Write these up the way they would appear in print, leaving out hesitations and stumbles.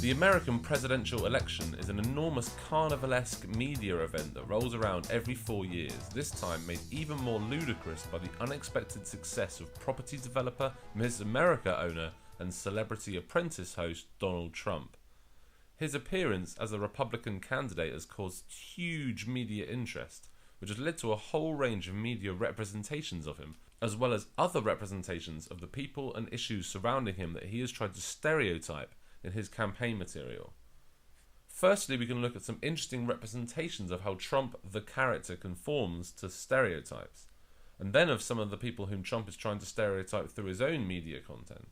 The American presidential election is an enormous carnivalesque media event that rolls around every 4 years, this time made even more ludicrous by the unexpected success of property developer, Miss America owner, and Celebrity Apprentice host Donald Trump. His appearance as a Republican candidate has caused huge media interest, which has led to a whole range of media representations of him, as well as other representations of the people and issues surrounding him that he has tried to stereotype in his campaign material. Firstly, we can look at some interesting representations of how Trump the character conforms to stereotypes, and then of some of the people whom Trump is trying to stereotype through his own media content.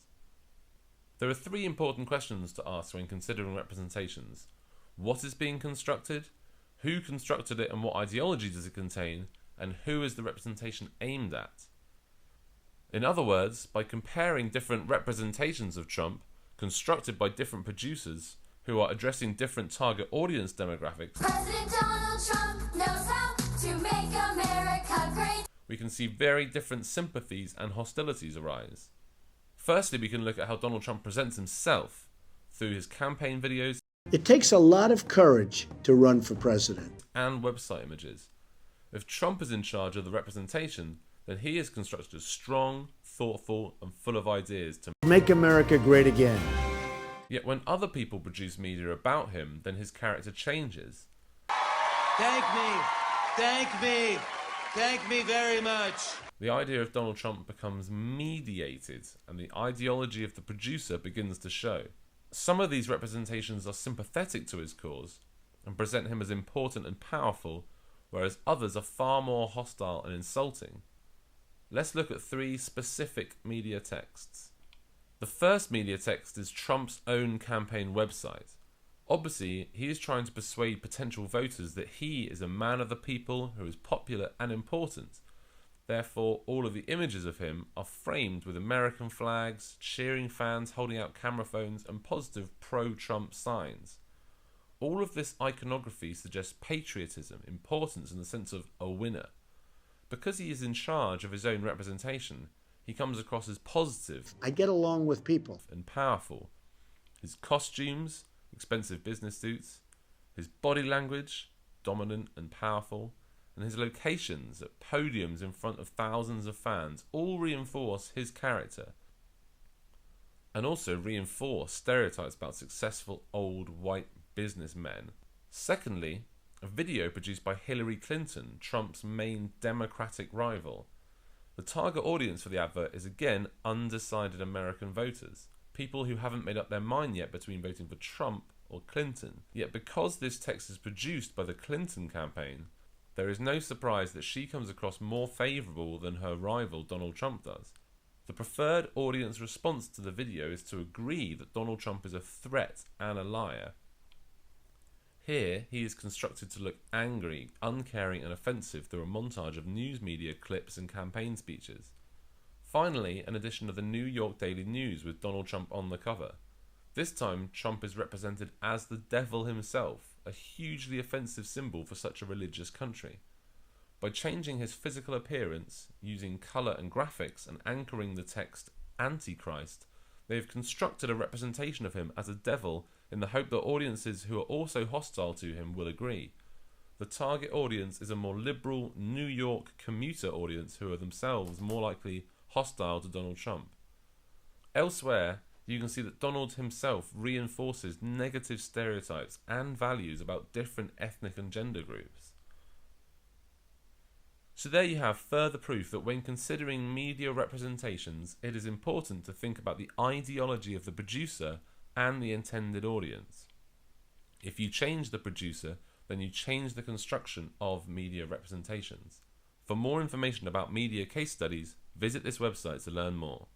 There are 3 important questions to ask when considering representations. What is being constructed? Who constructed it and what ideology does it contain? And who is the representation aimed at? In other words, by comparing different representations of Trump, constructed by different producers who are addressing different target audience demographics, President Donald Trump knows how to make America great. We can see very different sympathies and hostilities arise. Firstly, we can look at how Donald Trump presents himself through his campaign videos It takes a lot of courage to run for president. and website images. If Trump is in charge of the representation, then he is constructed as strong, thoughtful, and full of ideas to Make America great again. Yet when other people produce media about him, then his character changes. Thank me very much. The idea of Donald Trump becomes mediated, and the ideology of the producer begins to show. Some of these representations are sympathetic to his cause and present him as important and powerful, whereas others are far more hostile and insulting. Let's look at 3 specific media texts. The first media text is Trump's own campaign website. Obviously, he is trying to persuade potential voters that he is a man of the people who is popular and important. Therefore, all of the images of him are framed with American flags, cheering fans holding out camera phones, and positive pro-Trump signs. All of this iconography suggests patriotism, importance, and the sense of a winner. Because he is in charge of his own representation, he comes across as positive I get along with people. and powerful. His costumes, expensive business suits, his body language, dominant and powerful, and his locations at podiums in front of thousands of fans all reinforce his character, and also reinforce stereotypes about successful old white businessmen. Secondly, a video produced by Hillary Clinton, Trump's main Democratic rival. The target audience for the advert is again undecided American voters, people who haven't made up their mind yet between voting for Trump or Clinton. Yet because this text is produced by the Clinton campaign, there is no surprise that she comes across more favourable than her rival Donald Trump does. The preferred audience response to the video is to agree that Donald Trump is a threat and a liar. Here, he is constructed to look angry, uncaring and offensive through a montage of news media clips and campaign speeches. Finally, an edition of the New York Daily News with Donald Trump on the cover. This time, Trump is represented as the devil himself, a hugely offensive symbol for such a religious country. By changing his physical appearance, using colour and graphics, and anchoring the text Antichrist, they have constructed a representation of him as a devil in the hope that audiences who are also hostile to him will agree. The target audience is a more liberal New York commuter audience who are themselves more likely hostile to Donald Trump. Elsewhere, you can see that Donald himself reinforces negative stereotypes and values about different ethnic and gender groups. So there you have further proof that when considering media representations, it is important to think about the ideology of the producer and the intended audience. If you change the producer, then you change the construction of media representations. For more information about media case studies, visit this website to learn more.